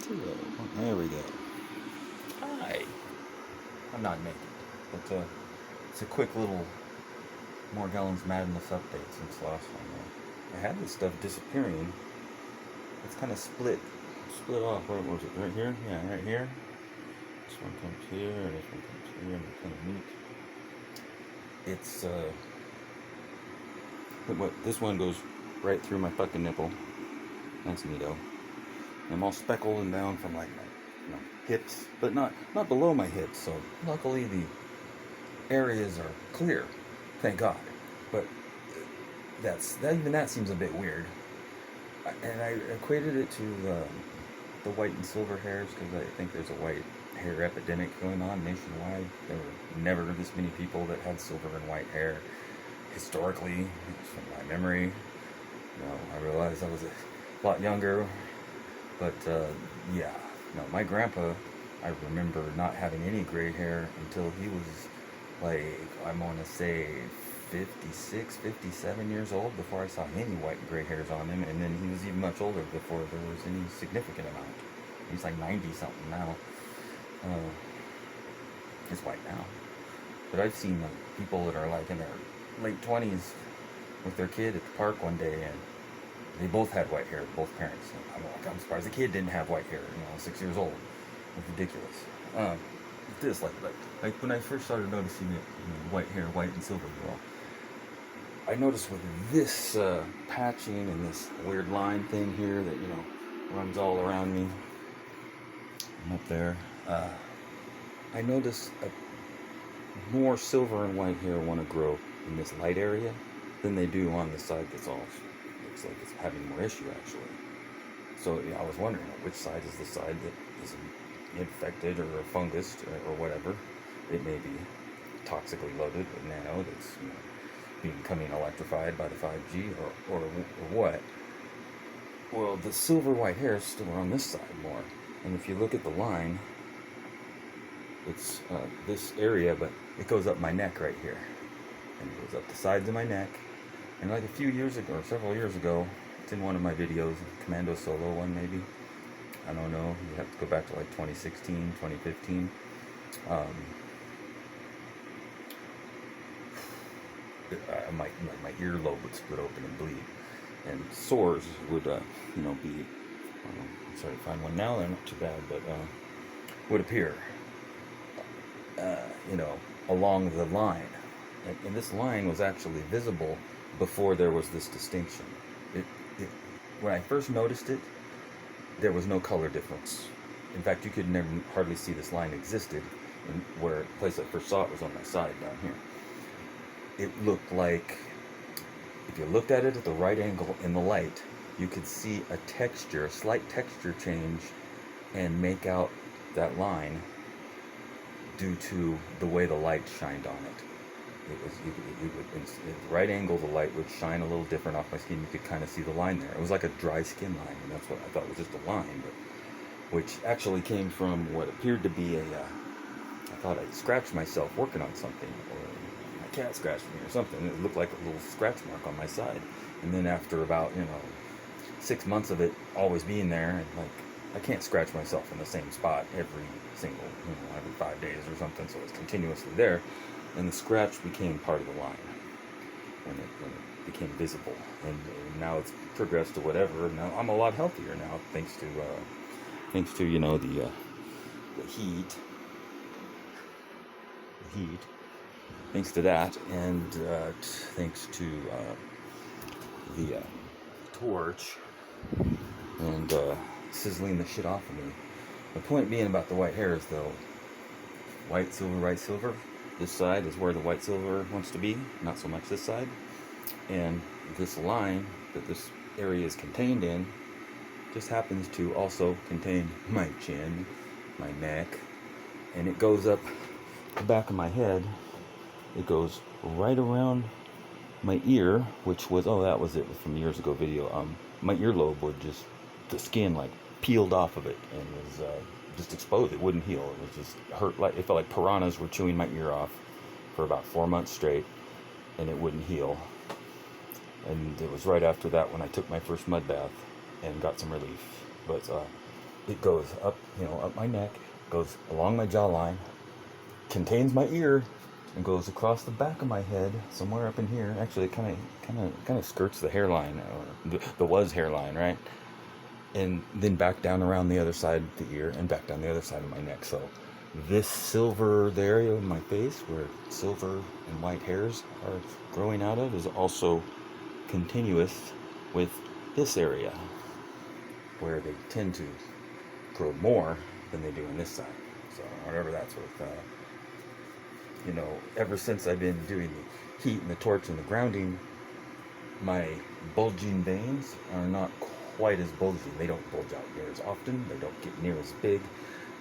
There we go. Hi. I'm not naked, but it's a quick little Morgellons Madness update since last time. I had this stuff disappearing. It's kind of split off. Where was it? Right here? Yeah, right here. This one comes here, and this one comes here, and they kind of meet. It's this one goes right through my fucking nipple. That's neato. I'm all speckled and down from like my hips, but not below my hips. So luckily the areas are clear, thank God. But even that seems a bit weird. And I equated it to the white and silver hairs because I think there's a white hair epidemic going on nationwide. There were never this many people that had silver and white hair historically, from my memory. I realized I was a lot younger, but yeah. No, my grandpa, I remember not having any gray hair until he was like, I'm gonna say 56, 57 years old before I saw any white and gray hairs on him, and then he was even much older before there was any significant amount. He's like 90 something now. He's white now. But I've seen people that are like in their late 20s with their kid at the park one day, and they both had white hair, both parents. I'm surprised the kid didn't have white hair, 6 years old. It's ridiculous. This, like when I first started noticing it, white hair, white and silver, I noticed with this patching and this weird line thing here that, runs all around me. I'm up there. I noticed more silver and white hair want to grow in this light area than they do on the side that's all looks like it's having more issue actually. So I was wondering which side is the side that is infected or a fungus or whatever. It may be toxically loaded with nano that's becoming electrified by the 5G or what. Well, the silver white hair is still on this side more. And if you look at the line, it's this area, but it goes up my neck right here. And it goes up the sides of my neck. And like a few years ago, or several years ago, it's in one of my videos, Commando Solo one maybe. I don't know, you have to go back to like 2016, 2015. My earlobe would split open and bleed. And sores would, be, I'm sorry to find one now, they're not too bad, but would appear, along the line. And this line was actually visible before there was this distinction. When I first noticed it, there was no color difference. In fact, you could never hardly see this line existed. Where the place I first saw it was on my side down here. It looked like, if you looked at it at the right angle in the light, you could see a slight texture change, and make out that line due to the way the light shined on it. At the right angle, the light would shine a little different off my skin. You could kind of see the line there. It was like a dry skin line, and that's what I thought was just a line, but which actually came from what appeared to be I thought I'd scratched myself working on something, or my cat scratched me or something. It looked like a little scratch mark on my side. And then after about 6 months of it always being there, and like I can't scratch myself in the same spot every 5 days or something, so it's continuously there. And the scratch became part of the line when it became visible, and now it's progressed to whatever. Now I'm a lot healthier now, thanks to the heat. Thanks to that, and thanks to the torch and sizzling the shit off of me. The point being about the white hairs, though, white silver. This side is where the white silver wants to be, not so much this side. And this line that this area is contained in just happens to also contain my chin, my neck, and it goes up the back of my head. It goes right around my ear, which was, that was it from years ago video. My earlobe would just, the skin like peeled off of it and was just exposed. It wouldn't heal. It was just hurt. Like it felt like piranhas were chewing my ear off for about 4 months straight, and it wouldn't heal. And it was right after that when I took my first mud bath and got some relief. But it goes up, up my neck, goes along my jawline, contains my ear, and goes across the back of my head, somewhere up in here. Actually, it kind of skirts the hairline, or the was hairline, right? And then back down around the other side of the ear, and back down the other side of my neck. So this silver, the area of my face where silver and white hairs are growing out of, is also continuous with this area, where they tend to grow more than they do on this side. So whatever that's worth. Ever since I've been doing the heat and the torch and the grounding, my bulging veins are not quite as bulging. They don't bulge out near as often. They don't get near as big.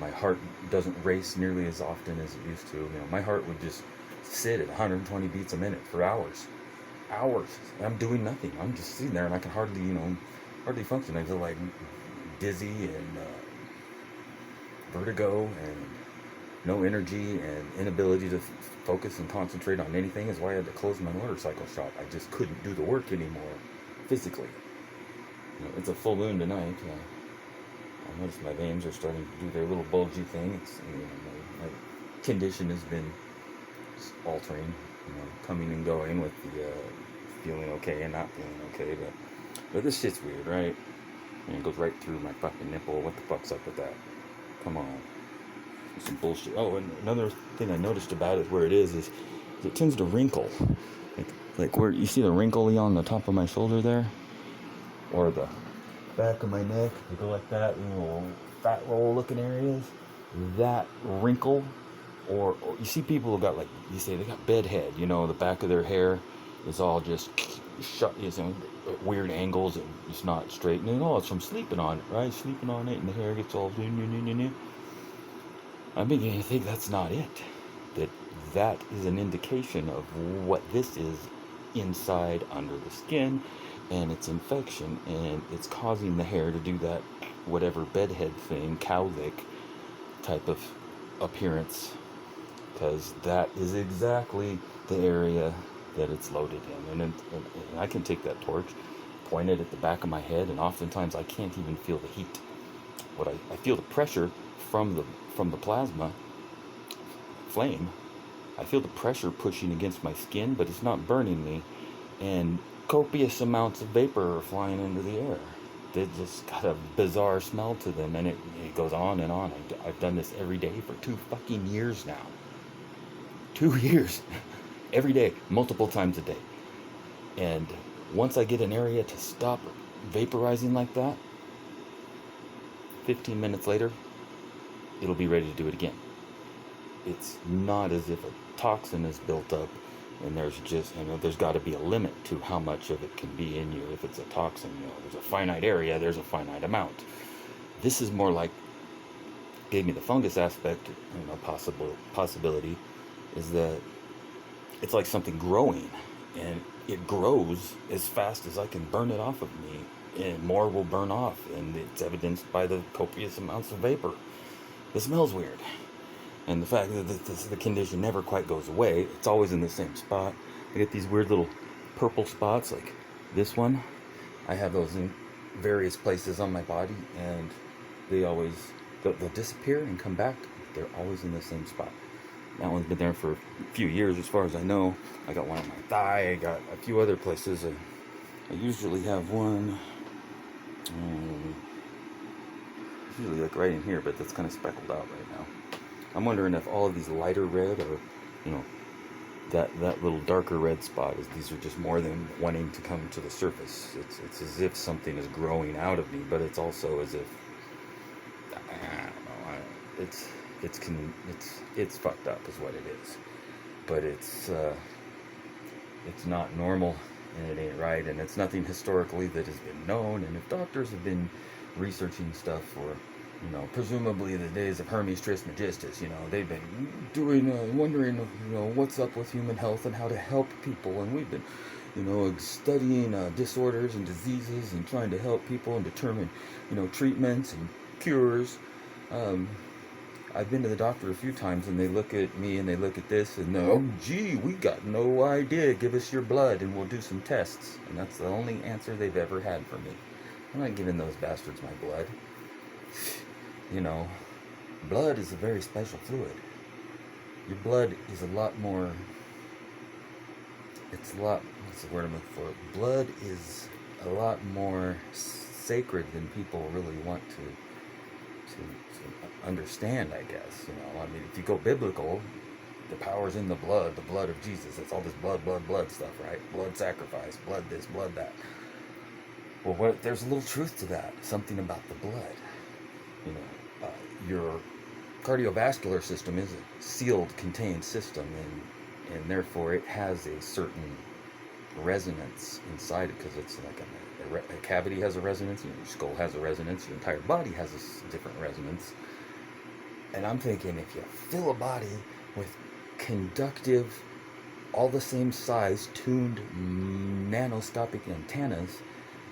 My heart doesn't race nearly as often as it used to. My heart would just sit at 120 beats a minute for hours. I'm doing nothing. I'm just sitting there, and I can hardly function. I feel like dizzy and vertigo and no energy and inability to focus and concentrate on anything. Is why I had to close my motorcycle shop. I just couldn't do the work anymore physically. It's a full moon tonight. I noticed my veins are starting to do their little bulgy thing. My condition has been altering, coming and going with the feeling okay and not feeling okay. But this shit's weird, right? It goes right through my fucking nipple. What the fuck's up with that? Come on. Some bullshit. Oh, and another thing I noticed about it, where it is it tends to wrinkle. Like where you see the wrinkle on the top of my shoulder there, or the back of my neck. They go like that, little fat roll looking areas. That wrinkle, or you see people who got, like, you say they got bed head. The back of their hair is all just shut, at weird angles, and it's not straight. And it's from sleeping on it, right? Sleeping on it, and the hair gets all. I'm beginning to think that's not it. That is an indication of what this is inside under the skin, and it's infection, and it's causing the hair to do that whatever bedhead thing, cowlick type of appearance, because that is exactly the area that it's loaded in. And I can take that torch, point it at the back of my head, and oftentimes I can't even feel the heat. I feel the pressure from the plasma flame. I feel the pressure pushing against my skin, but it's not burning me. And copious amounts of vapor are flying into the air. They just got a bizarre smell to them, and it goes on and on. I've done this every day for 2 fucking years now. 2 years. Every day, multiple times a day. And once I get an area to stop vaporizing like that, 15 minutes later, it'll be ready to do it again. It's not as if a toxin is built up, and there's got to be a limit to how much of it can be in you. If it's a toxin, there's a finite area, there's a finite amount. This is more like, gave me the fungus aspect, possibility, is that it's like something growing, and it grows as fast as I can burn it off of me, and more will burn off, and it's evidenced by the copious amounts of vapor. It smells weird. And the fact that the condition never quite goes away, it's always in the same spot. I get these weird little purple spots, like this one. I have those in various places on my body, and they'll disappear and come back. They're always in the same spot. That one's been there for a few years, as far as I know. I got one on my thigh. I got a few other places. I usually have one. Usually like right in here, but that's kind of speckled out right now. I'm wondering if all of these lighter red are, that little darker red spot, these are just more than wanting to come to the surface. It's as if something is growing out of me, but it's also as if, I don't know, it's fucked up is what it is. But it's not normal, and it ain't right, and it's nothing historically that has been known. And if doctors have been researching stuff for, presumably the days of Hermes Trismegistus, they've been doing, wondering, what's up with human health and how to help people. And we've been, studying disorders and diseases and trying to help people and determine, treatments and cures. I've been to the doctor a few times, and they look at me and they look at this and, oh, gee, we got no idea. Give us your blood and we'll do some tests. And that's the only answer they've ever had for me. I'm not giving those bastards my blood. you know, blood is a very special fluid. Your blood is a lot more, it's a lot, what's the word I'm looking for? Blood is a lot more sacred than people really want to understand, I guess. You know, I mean, if you go biblical, the power's in the blood of Jesus. It's all this blood stuff, right? Blood sacrifice, blood this, blood that. Well, there's a little truth to that. Something about the blood. You know, your cardiovascular system is a sealed, contained system, and therefore it has a certain resonance inside it, because it's like a cavity has a resonance, your skull has a resonance, your entire body has a different resonance. And I'm thinking, if you fill a body with conductive, all the same size, tuned nanoscopic antennas,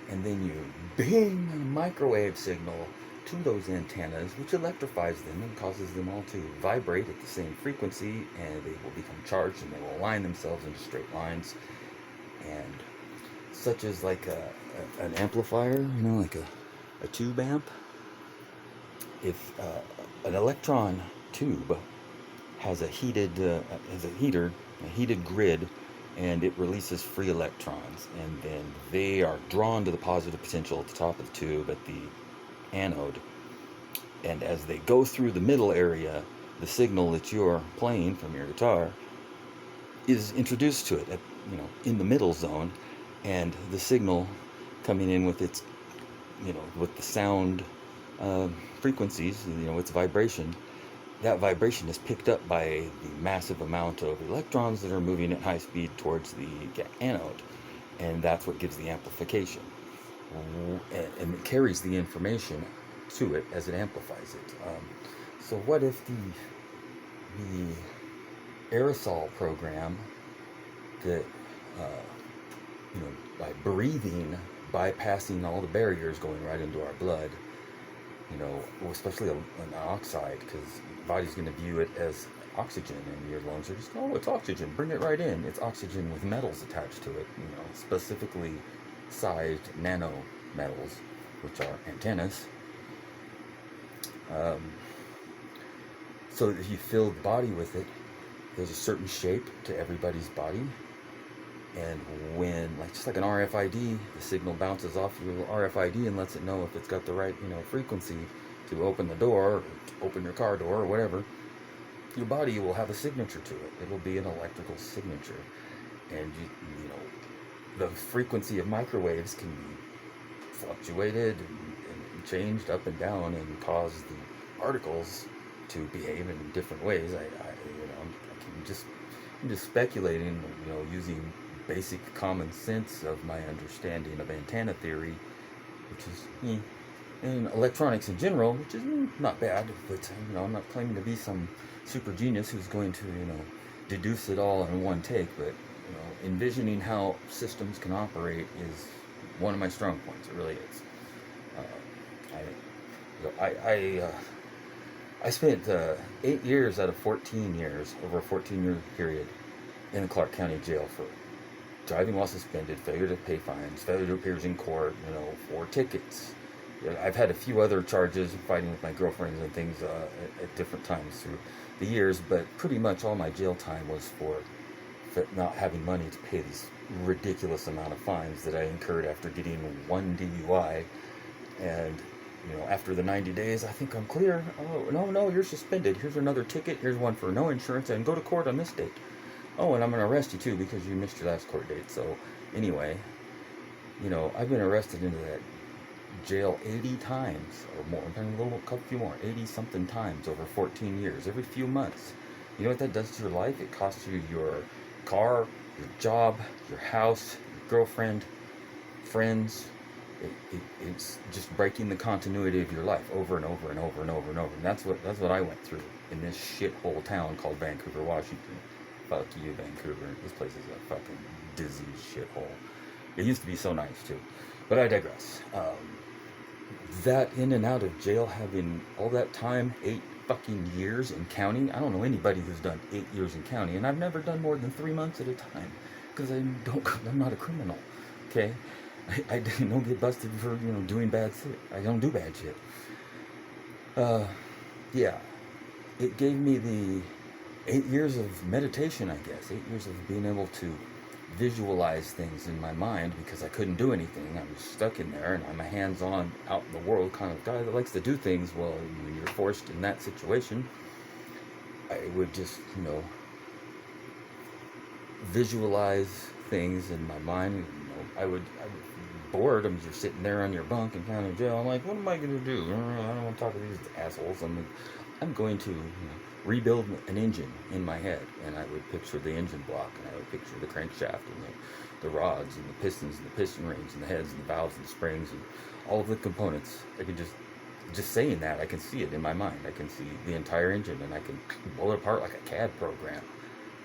and then you beam a microwave signal to those antennas, which electrifies them and causes them all to vibrate at the same frequency, and they will become charged and they will align themselves into straight lines. And such as like an amplifier, you know, like a tube amp. If an electron tube has a heated grid, and it releases free electrons, and then they are drawn to the positive potential at the top of the tube at the anode, and as they go through the middle area, the signal that you're playing from your guitar is introduced to it at, you know, in the middle zone, and the signal coming in with its, you know, with the sound frequencies, you know, its vibration, that vibration is picked up by the massive amount of electrons that are moving at high speed towards the anode, and that's what gives the amplification, and it carries the information to it as it amplifies it. So what if the aerosol program that, you know, by breathing, bypassing all the barriers going right into our blood, you know, especially an oxide, because the body's going to view it as oxygen, and your lungs are just, oh, it's oxygen, bring it right in. It's oxygen with metals attached to it, you know, specifically sized nano metals, which are antennas. So if you fill the body with it, there's a certain shape to everybody's body, and when, like, just like an RFID, the signal bounces off your RFID and lets it know if it's got the right, you know, frequency to open the door, or to open your car door, or whatever. Your body will have a signature to it. It will be an electrical signature, and you know, the frequency of microwaves can be fluctuated and changed up and down, and cause the particles to behave in different ways. I'm just speculating, you know, using basic common sense of my understanding of antenna theory, which is and electronics in general, which is not bad, but, you know, I'm not claiming to be some super genius who's going to, you know, deduce it all in one take, but, you know, envisioning how systems can operate is one of my strong points. It really is. I spent 8 years out of 14 years, over a 14-year period, in the Clark County Jail for driving while suspended, failure to pay fines, failure to appear in court, you know, for tickets. I've had a few other charges, fighting with my girlfriends and things at different times through the years, but pretty much all my jail time was for not having money to pay these ridiculous amount of fines that I incurred after getting one DUI. And, you know, after the 90 days, I think I'm clear. Oh, no, you're suspended. Here's another ticket. Here's one for no insurance, and go to court on this date. Oh, and I'm going to arrest you too because you missed your last court date. So, anyway, you know, I've been arrested into that jail 80 times or more. A couple few more, 80 something times over 14 years, every few months. You know what that does to your life? It costs you your car, your job, your house, your girlfriend, friends. It's just breaking the continuity of your life over and over and over and over and over. And that's what I went through in this shithole town called Vancouver, Washington. Fuck you, Vancouver. This place is a fucking dizzy shithole. It used to be so nice too, but I digress. That in and out of jail, having all that time, 8 fucking years in county. I don't know anybody who's done 8 years in county, and I've never done more than 3 months at a time, because I'm not a criminal. Okay, I don't get busted for, you know, doing bad shit. I don't do bad shit. Yeah, it gave me the 8 years of meditation, I guess. 8 years of being able to visualize things in my mind because I couldn't do anything. I was stuck in there, and I'm a hands-on, out in the world kind of guy that likes to do things. Well, when you're forced in that situation, I would just, visualize things in my mind. I would bored. I'm just sitting there on your bunk in county jail. I'm like, what am I going to do? I don't want to talk to these assholes. I'm going to rebuild an engine in my head, and I would picture the engine block, and I would picture the crankshaft, and the rods, and the pistons, and the piston rings, and the heads, and the valves, and the springs, and all of the components. I can just saying that, I can see it in my mind. I can see the entire engine, and I can blow it apart like a CAD program.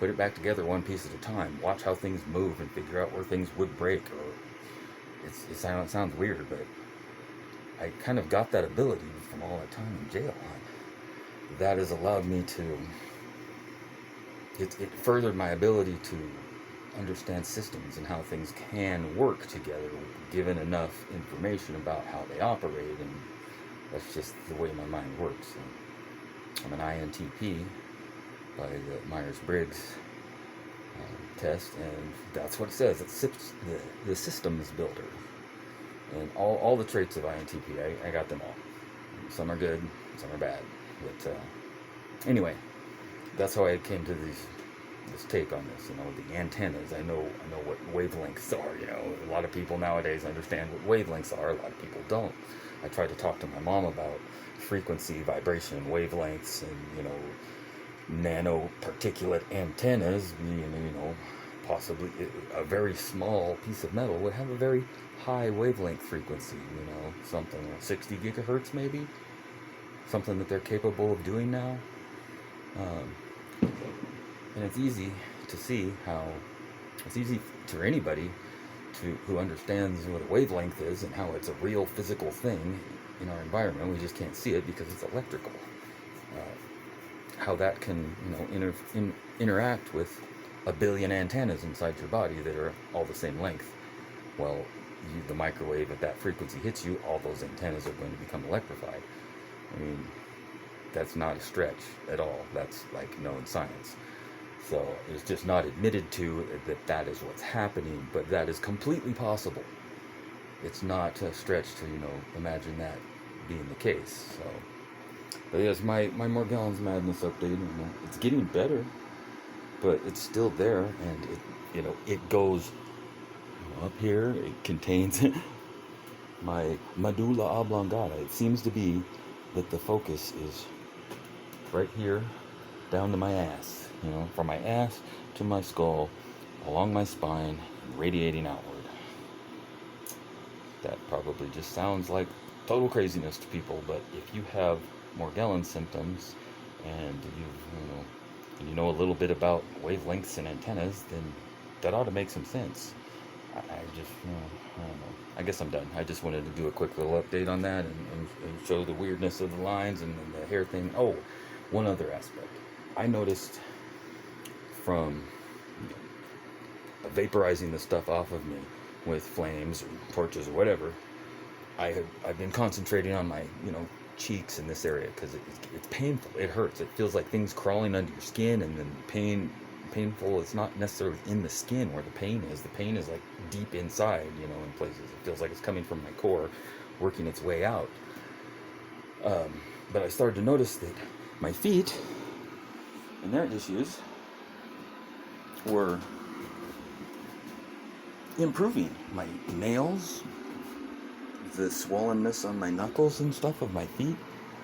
Put it back together one piece at a time. Watch how things move and figure out where things would break. Or it sounds weird, but I kind of got that ability from all that time in jail. That has allowed me to. It furthered my ability to understand systems and how things can work together, given enough information about how they operate, and that's just the way my mind works. And I'm an INTP by the Myers-Briggs test, and that's what it says. It's the systems builder, and all the traits of INTP. I got them all. Some are good, some are bad. But anyway, that's how I came to this take on this. The antennas. I know what wavelengths are. A lot of people nowadays understand what wavelengths are. A lot of people don't. I tried to talk to my mom about frequency, vibration, wavelengths, and nanoparticulate antennas. Possibly a very small piece of metal would have a very high wavelength frequency. Something like 60 gigahertz maybe. Something that they're capable of doing now. And it's easy to see how it's easy to anybody who understands what a wavelength is and how it's a real physical thing in our environment. We just can't see it because it's electrical. How that can interact with a billion antennas inside your body that are all the same length. Well, the microwave at that frequency hits you, all those antennas are going to become electrified. That's not a stretch at all. That's known science. So it's just not admitted to that is what's happening, but that is completely possible. It's not a stretch to imagine that being the case. So, but yes, my Morgellons madness update. It's getting better, but it's still there, and it goes up here. It contains my medulla oblongata. It seems to be that the focus is right here, down to my ass. From my ass to my skull, along my spine, and radiating outward. That probably just sounds like total craziness to people, but if you have Morgellons symptoms and you know a little bit about wavelengths and antennas, then that ought to make some sense. I don't know. I guess I'm done. I just wanted to do a quick little update on that and show the weirdness of the lines and the hair thing. Oh, one other aspect. I noticed from vaporizing the stuff off of me with flames or torches or whatever, I've been concentrating on my cheeks in this area because it's painful. It hurts. It feels like things crawling under your skin, and then painful. It's not necessarily in the skin where the pain is. The pain is like deep inside, in places. It feels like it's coming from my core, working its way out. But I started to notice that my feet and their issues were improving. My nails, the swollenness on my knuckles and stuff of my feet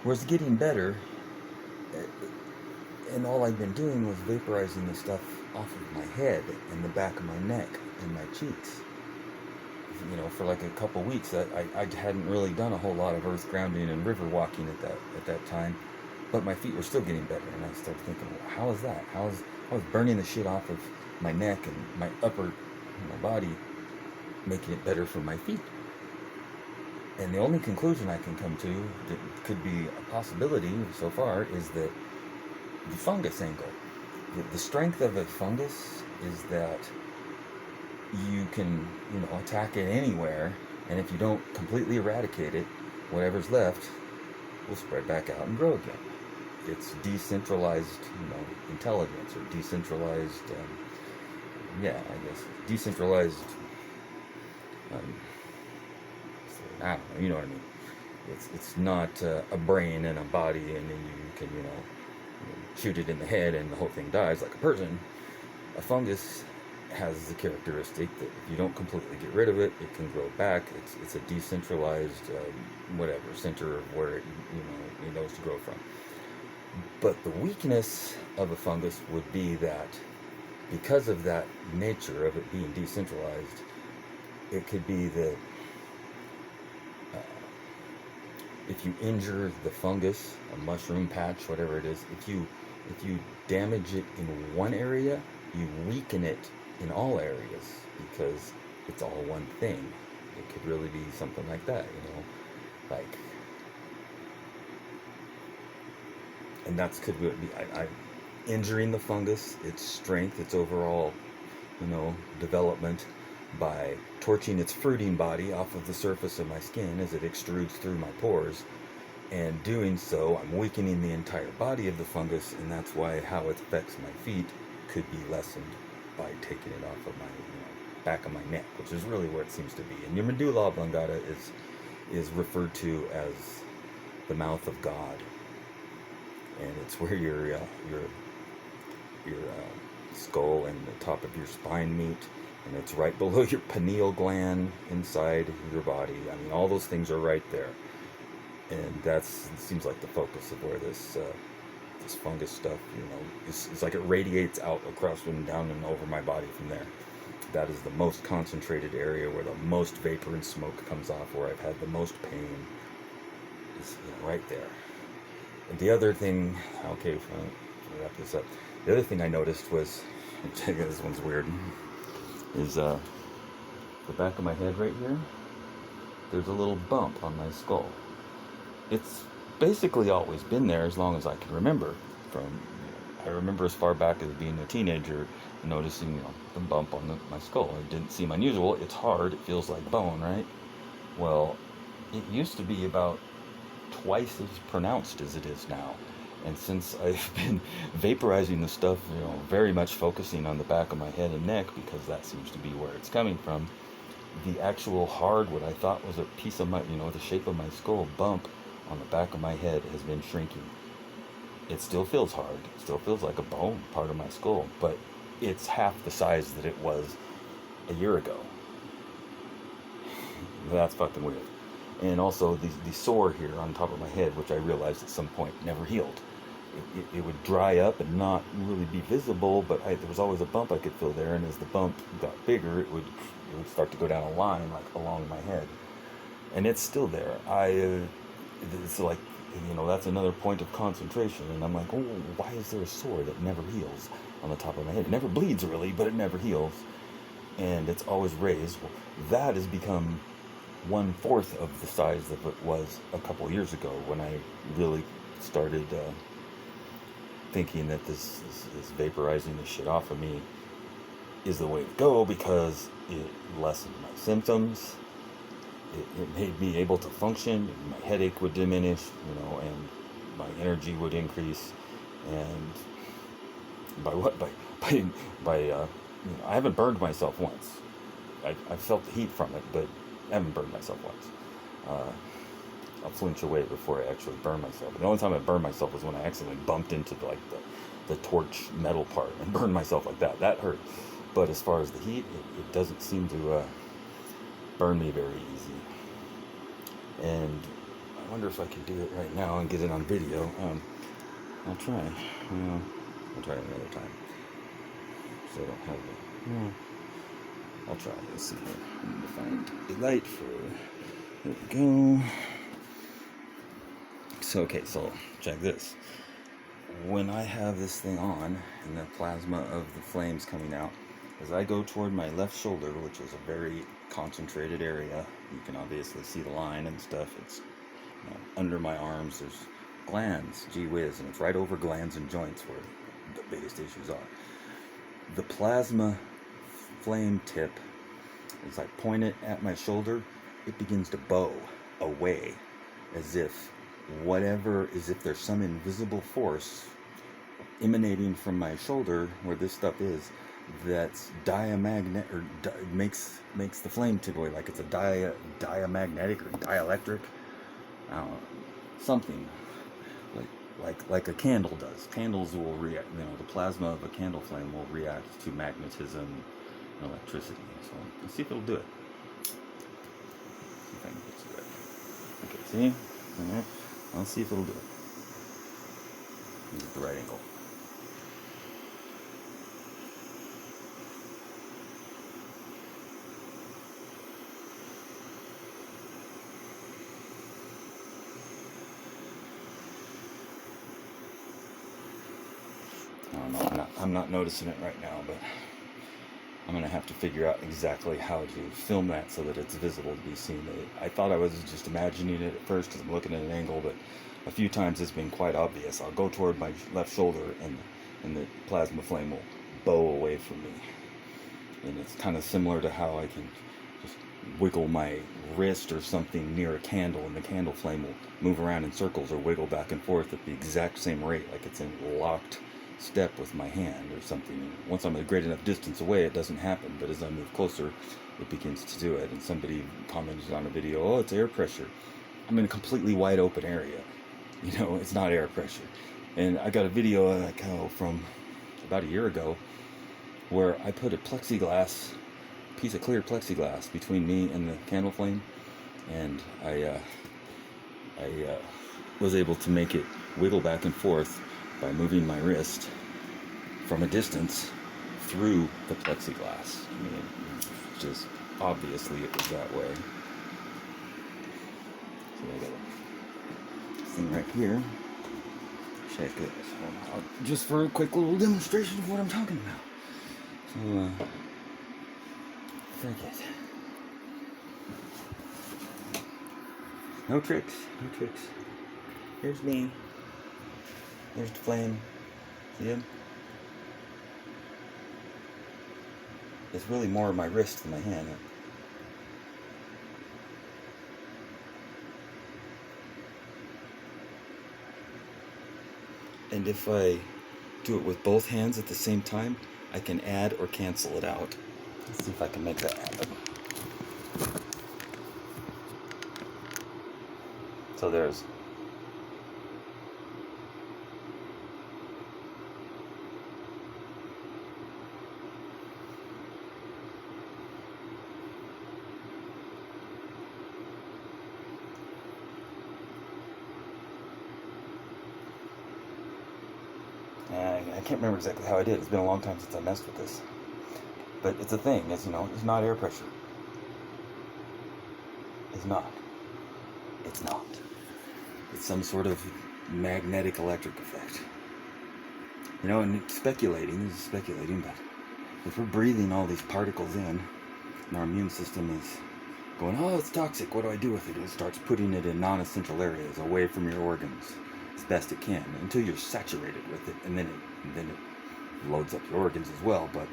was getting better. And all I've been doing was vaporizing the stuff off of my head and the back of my neck and my cheeks. For like a couple weeks, I hadn't really done a whole lot of earth grounding and river walking at that time, but my feet were still getting better. And I started thinking, well, how is that? How is burning the shit off of my neck and my upper body making it better for my feet? And the only conclusion I can come to that could be a possibility so far is that the fungus angle. The strength of a fungus is that you can, attack it anywhere, and if you don't completely eradicate it, whatever's left will spread back out and grow again. It's decentralized, intelligence, or decentralized, I guess, decentralized, um, I don't know, you know what I mean. It's not a brain and a body, and then you can, shoot it in the head and the whole thing dies like a person. A fungus has the characteristic that if you don't completely get rid of it, it can grow back. It's a decentralized, center of where it knows to grow from. But the weakness of a fungus would be that because of that nature of it being decentralized, it could be that if you injure the fungus, a mushroom patch, whatever it is, if you damage it in one area, you weaken it in all areas because it's all one thing. It could really be something like that, like, and that's could be injuring the fungus, its strength, its overall, development by torching its fruiting body off of the surface of my skin as it extrudes through my pores. And doing so, I'm weakening the entire body of the fungus, and that's why how it affects my feet could be lessened by taking it off of my back of my neck, which is really where it seems to be. And your medulla oblongata is referred to as the mouth of God, and it's where your skull and the top of your spine meet, and it's right below your pineal gland inside your body. I mean, all those things are right there, and it seems like the focus of where this fungus stuff, it's like it radiates out across and down and over my body from there. That is the most concentrated area where the most vapor and smoke comes off, where I've had the most pain. Is right there. And the other thing, okay, to wrap this up, the other thing I noticed was, this one's weird, is the back of my head right here. There's a little bump on my skull. It's basically always been there as long as I can remember. I remember as far back as being a teenager, noticing the bump on my skull. It didn't seem unusual. It's hard. It feels like bone, right? Well, it used to be about twice as pronounced as it is now. And since I've been vaporizing the stuff, very much focusing on the back of my head and neck, because that seems to be where it's coming from, the actual hard, what I thought was a piece of my, the shape of my skull bump on the back of my head has been shrinking. It still feels hard. It still feels like a bone part of my skull, but it's half the size that it was a year ago. That's fucking weird. And also the sore here on top of my head, which I realized at some point never healed. It would dry up and not really be visible, but there was always a bump I could feel there, and as the bump got bigger, it would start to go down a line like along my head. And it's still there. It's like, that's another point of concentration, and I'm like, oh, why is there a sore that never heals on the top of my head? It never bleeds really, but it never heals, and it's always raised. Well, that has become 1/4 of the size that it was a couple years ago, when I really started thinking that this vaporizing this shit off of me is the way to go, because it lessened my symptoms. It made me able to function. My headache would diminish, and my energy would increase. And by what? By I haven't burned myself once. I felt the heat from it, but I haven't burned myself once. I'll flinch away before I actually burn myself. The only time I burned myself was when I accidentally bumped into the torch metal part and burned myself like that. That hurt. But as far as the heat, it doesn't seem to burn me very easy. And I wonder if I can do it right now and get it on video. I'll try. I'll try it another time. So I don't have it. I'll try. Let's see here. I need to find the light for. There we go. So check this. When I have this thing on and the plasma of the flames coming out, as I go toward my left shoulder, which is a very concentrated area, you can obviously see the line and stuff. It's under my arms. There's glands, gee whiz, and it's right over glands and joints where the biggest issues are. The plasma flame tip, as I point it at my shoulder, it begins to bow away, as if whatever is, if there's some invisible force emanating from my shoulder where this stuff is, that's diamagnet, or makes the flame tick away, like it's a diamagnetic or dielectric, I don't know, something like a candle does. Candles will react, the plasma of a candle flame will react to magnetism and electricity. So let's see if it'll do it. See if I can get to it. Okay, see? Alright. Let's see if it'll do it. Get the right angle. I don't know, I'm not noticing it right now, but I'm going to have to figure out exactly how to film that so that it's visible to be seen. I thought I was just imagining it at first because I'm looking at an angle, but a few times it's been quite obvious. I'll go toward my left shoulder and the plasma flame will bow away from me. And it's kind of similar to how I can just wiggle my wrist or something near a candle, and the candle flame will move around in circles or wiggle back and forth at the exact same rate, like it's in locked step with my hand or something. Once I'm at a great enough distance away, it doesn't happen, but as I move closer, it begins to do it. And somebody commented on a video, oh, it's air pressure. I'm in a completely wide open area. It's not air pressure. And I got a video from about a year ago where I put a piece of clear plexiglass between me and the candle flame, and I was able to make it wiggle back and forth by moving my wrist from a distance through the plexiglass. I mean, just obviously it was that way. So I got this thing right here. Check it out just for a quick little demonstration of what I'm talking about. So, check it. No tricks, no tricks. Here's me. There's the flame. See him? It's really more of my wrist than my hand. And if I do it with both hands at the same time, I can add or cancel it out. Let's see if I can make that happen. So there's I can't remember exactly how I did. It's been a long time since I messed with this. But it's a thing. It's not air pressure. It's not. It's not. It's some sort of magnetic electric effect. And this is speculating, but if we're breathing all these particles in, and our immune system is going, oh, it's toxic, what do I do with it? It starts putting it in non-essential areas, away from your organs, as best it can, until you're saturated with it, and then it loads up your organs as well. But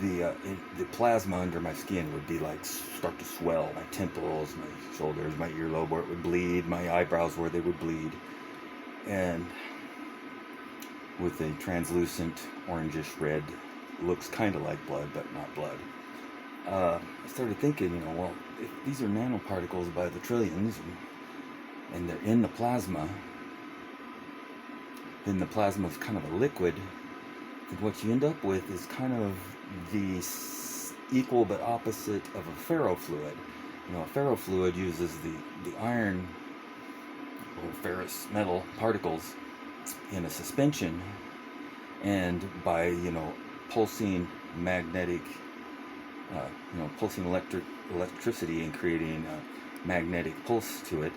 the plasma under my skin would be start to swell, my temples, my shoulders, my earlobe where it would bleed, my eyebrows where they would bleed, and with a translucent orangish red, looks kind of like blood but not blood. I started thinking, well, if these are nanoparticles by the trillions and they're in the plasma, then the plasma is kind of a liquid, and what you end up with is kind of the equal but opposite of a ferrofluid. A ferrofluid uses the iron or ferrous metal particles in a suspension, and by pulsing magnetic pulsing electricity and creating a magnetic pulse to it,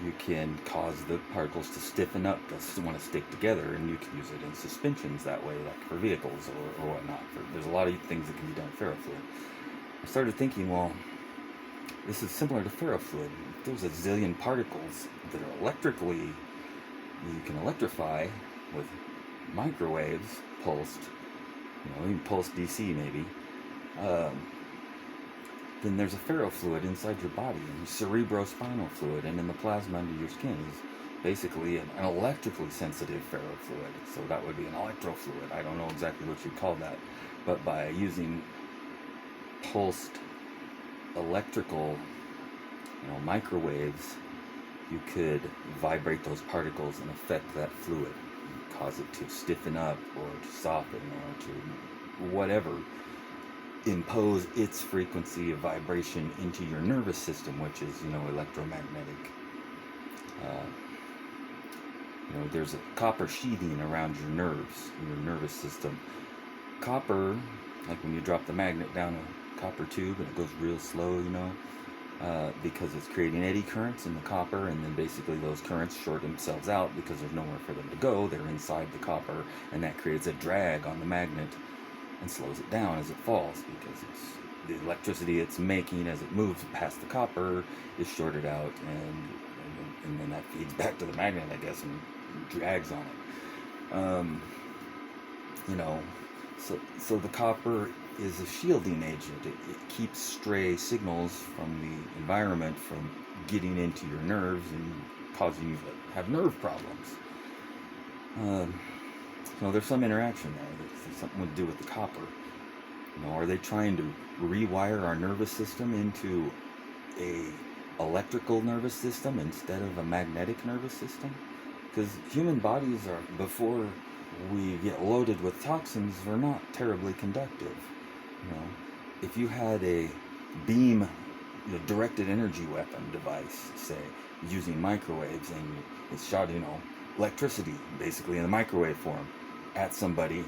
you can cause the particles to stiffen up, to want to stick together, and you can use it in suspensions that way, like for vehicles or whatnot. There's a lot of things that can be done with ferrofluid. I started thinking, well, this is similar to ferrofluid. There's a zillion particles that are electrically, you can electrify with microwaves, pulsed, even pulsed DC maybe. then there's a ferrofluid inside your body, and cerebrospinal fluid, and in the plasma under your skin is basically an electrically sensitive ferrofluid. So that would be an electrofluid. I don't know exactly what you'd call that, but by using pulsed electrical, microwaves, you could vibrate those particles and affect that fluid, cause it to stiffen up or to soften or to whatever, impose its frequency of vibration into your nervous system, which is, electromagnetic. There's a copper sheathing around your nerves, your nervous system. Copper, like when you drop the magnet down a copper tube and it goes real slow, because it's creating eddy currents in the copper, and then basically those currents short themselves out because there's nowhere for them to go. They're inside the copper, and that creates a drag on the magnet and slows it down as it falls, because it's the electricity it's making as it moves past the copper is shorted out, and then that feeds back to the magnet, I guess, and drags on it. So the copper is a shielding agent. It keeps stray signals from the environment from getting into your nerves and causing you to have nerve problems. There's some interaction there. There's something to do with the copper. Are they trying to rewire our nervous system into a electrical nervous system instead of a magnetic nervous system? Because human bodies are, before we get loaded with toxins, are not terribly conductive. If you had a beam, directed energy weapon device, say, using microwaves, and it shot, electricity, basically in the microwave form, at somebody,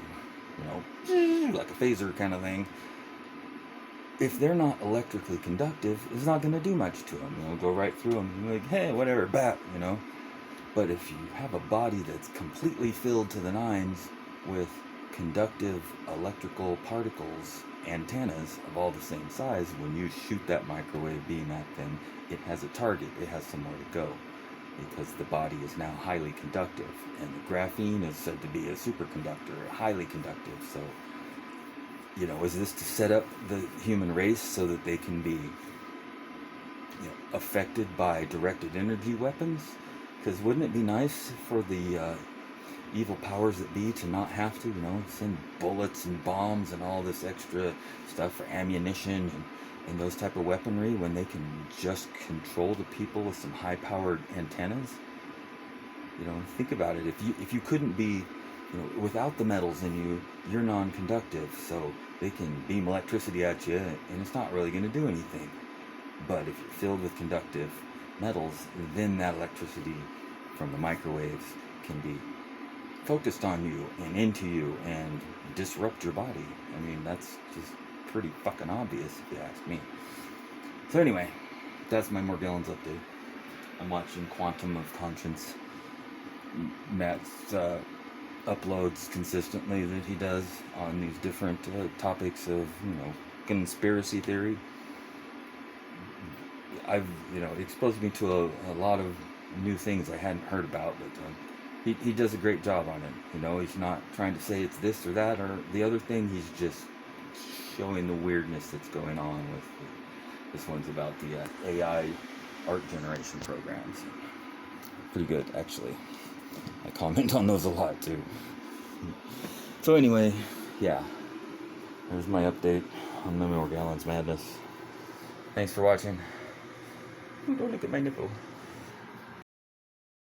like a phaser kind of thing, if they're not electrically conductive, it's not going to do much to them. It'll go right through them. You're like, hey, whatever, bap, But if you have a body that's completely filled to the nines with conductive electrical particles, antennas of all the same size, when you shoot that microwave beam at them, it has a target, it has somewhere to go, because the body is now highly conductive, and the graphene is said to be a superconductor, highly conductive. So, is this to set up the human race so that they can be affected by directed energy weapons? Because wouldn't it be nice for the evil powers that be to not have to, send bullets and bombs and all this extra stuff for ammunition and those type of weaponry, when they can just control the people with some high-powered antennas? Think about it. If you couldn't be, without the metals in you, you're non-conductive, so they can beam electricity at you, and it's not really going to do anything. But if you're filled with conductive metals, then that electricity from the microwaves can be focused on you and into you and disrupt your body. That's just pretty fucking obvious if you ask me. So anyway, that's my Morgellons update. I'm watching Quantum of Conscience. Matt's uploads consistently that he does on these different topics of, conspiracy theory. Exposed me to a lot of new things I hadn't heard about, but he does a great job on it. He's not trying to say it's this or that or the other thing. He's just showing the weirdness that's going on with this one's about the AI art generation programs. Pretty good, actually. I comment on those a lot too. So anyway, yeah, there's my update on the Morgellons madness. Thanks for watching. Don't look at my nipple.